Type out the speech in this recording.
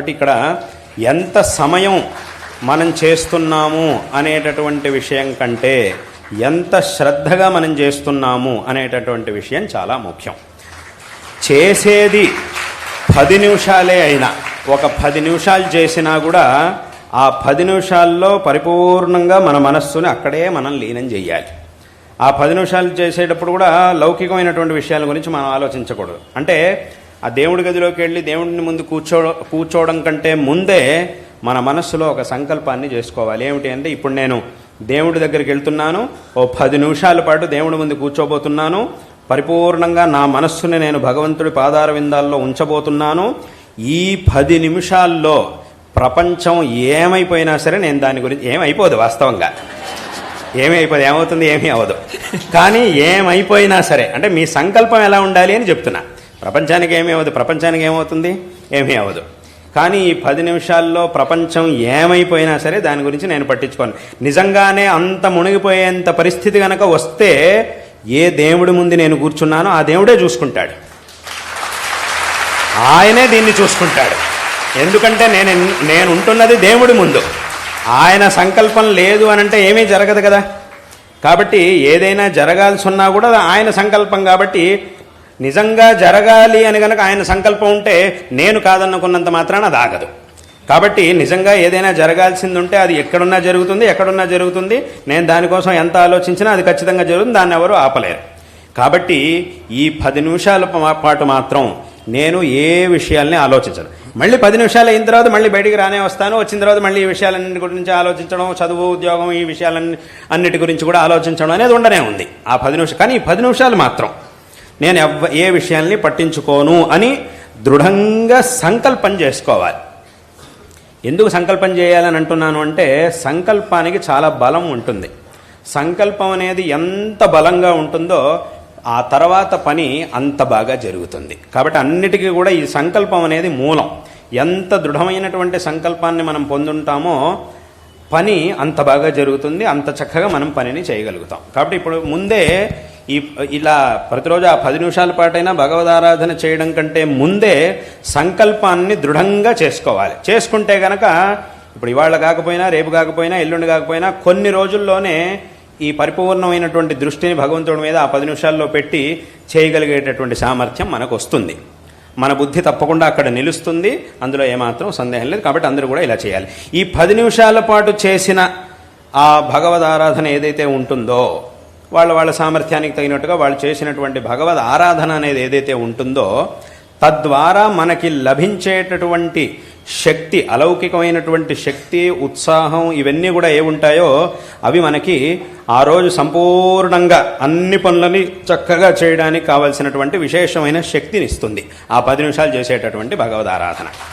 కాబట్టి ఇక్కడ ఎంత సమయం మనం చేస్తున్నాము అనేటటువంటి విషయం కంటే ఎంత శ్రద్ధగా మనం చేస్తున్నాము అనేటటువంటి విషయం చాలా ముఖ్యం. చేసేది 10 నిమిషాలే అయినా, ఒక 10 నిమిషాలు చేసినా కూడా ఆ 10 నిమిషాల్లో పరిపూర్ణంగా మన మనస్సుని అక్కడే మనం లీనం చేయాలి. ఆ 10 నిమిషాలు చేసేటప్పుడు కూడా లౌకికమైనటువంటి విషయాల గురించి మనం ఆలోచించకూడదు. అంటే ఆ దేవుడి గదిలోకి వెళ్ళి దేవుడిని ముందు కూర్చోవడం కంటే ముందే మన మనస్సులో ఒక సంకల్పాన్ని చేసుకోవాలి. ఏమిటి అంటే, ఇప్పుడు నేను దేవుడి దగ్గరికి వెళ్తున్నాను, ఓ 10 నిమిషాల పాటు దేవుడి ముందు కూర్చోబోతున్నాను, పరిపూర్ణంగా నా మనస్సుని నేను భగవంతుడి పాదార విందాల్లో ఉంచబోతున్నాను. ఈ 10 నిమిషాల్లో ప్రపంచం ఏమైపోయినా సరే నేను దాని గురించి ఏమైపోదు, వాస్తవంగా ఏమైపోదు, ఏమవుతుంది, ఏమీ అవ్వదు. కానీ ఏమైపోయినా సరే, అంటే మీ సంకల్పం ఎలా ఉండాలి అని చెప్తున్నా. ప్రపంచానికి ఏమీ అవ్వదు, ప్రపంచానికి ఏమవుతుంది, ఏమీ అవ్వదు. కానీ ఈ 10 నిమిషాల్లో ప్రపంచం ఏమైపోయినా సరే దాని గురించి నేను పట్టించుకోను. నిజంగానే అంత మునిగిపోయేంత పరిస్థితి కనుక వస్తే ఏ దేవుడి ముందు నేను కూర్చున్నానో ఆ దేవుడే చూసుకుంటాడు, ఆయనే దీన్ని చూసుకుంటాడు. ఎందుకంటే నేను ఉంటున్నది దేవుడి ముందు. ఆయన సంకల్పం లేదు అనంటే ఏమీ జరగదు కదా. కాబట్టి ఏదైనా జరగాల్సి ఉన్నా కూడా ఆయన సంకల్పం. కాబట్టి నిజంగా జరగాలి అని కనుక ఆయన సంకల్పం ఉంటే నేను కాదనుకున్నంత మాత్రాన అది ఆగదు. కాబట్టి నిజంగా ఏదైనా జరగాల్సింది ఉంటే అది ఎక్కడున్నా జరుగుతుంది. నేను దానికోసం ఎంత ఆలోచించినా అది ఖచ్చితంగా జరుగుతుంది, దాన్ని ఎవరు ఆపలేరు. కాబట్టి ఈ 10 నిమిషాల పాటు మాత్రం నేను ఏ విషయాల్ని ఆలోచించను. మళ్ళీ 10 నిమిషాలు అయిన తర్వాత మళ్ళీ బయటికి రానే వస్తాను. వచ్చిన తర్వాత మళ్ళీ ఈ విషయాలన్నింటి గురించి ఆలోచించడం, చదువు, ఉద్యోగం, ఈ విషయాలన్నిటి గురించి కూడా ఆలోచించడం అనేది ఉండనే ఉంది ఆ 10 నిమిషాలు. కానీ ఈ 10 నిమిషాలు మాత్రం నేను ఏ విషయాల్ని పట్టించుకోను అని దృఢంగా సంకల్పం చేసుకోవాలి. ఎందుకు సంకల్పం చేయాలని అంటున్నాను అంటే, సంకల్పానికి చాలా బలం ఉంటుంది. సంకల్పం అనేది ఎంత బలంగా ఉంటుందో ఆ తర్వాత పని అంత బాగా జరుగుతుంది. కాబట్టి అన్నిటికీ కూడా ఈ సంకల్పం అనేది మూలం. ఎంత దృఢమైనటువంటి సంకల్పాన్ని మనం పొందుంటామో పని అంత బాగా జరుగుతుంది, అంత చక్కగా మనం పనిని చేయగలుగుతాం. కాబట్టి ఇప్పుడు ముందే ఇలా ప్రతిరోజు ఆ 10 నిమిషాల పాటైనా భగవదారాధన చేయడం కంటే ముందే సంకల్పాన్ని దృఢంగా చేసుకోవాలి. చేసుకుంటే గనక ఇప్పుడు ఇవాళ కాకపోయినా, రేపు కాకపోయినా, ఎల్లుండి కాకపోయినా కొన్ని రోజుల్లోనే ఈ పరిపూర్ణమైనటువంటి దృష్టిని భగవంతుడి మీద ఆ 10 నిమిషాల్లో పెట్టి చేయగలిగేటటువంటి సామర్థ్యం మనకు వస్తుంది. మన బుద్ధి తప్పకుండా అక్కడ నిలుస్తుంది, అందులో ఏమాత్రం సందేహం లేదు. కాబట్టి అందరూ కూడా ఇలా చేయాలి. ఈ 10 నిమిషాల పాటు చేసిన ఆ భగవద్ ఆరాధన ఏదైతే ఉంటుందో, వాళ్ళ సామర్థ్యానికి తగినట్టుగా వాళ్ళు చేసినటువంటి భగవద్ ఆరాధన అనేది ఏదైతే ఉంటుందో, తద్వారా మనకి లభించేటటువంటి శక్తి, అలౌకికమైనటువంటి శక్తి, ఉత్సాహం, ఇవన్నీ కూడా ఏముంటాయో అవి మనకి ఆ రోజు సంపూర్ణంగా అన్ని పనులని చక్కగా చేయడానికి కావలసినటువంటి విశేషమైన శక్తిని ఇస్తుంది ఆ 10 నిమిషాలు చేసేటటువంటి భగవద్ ఆరాధన.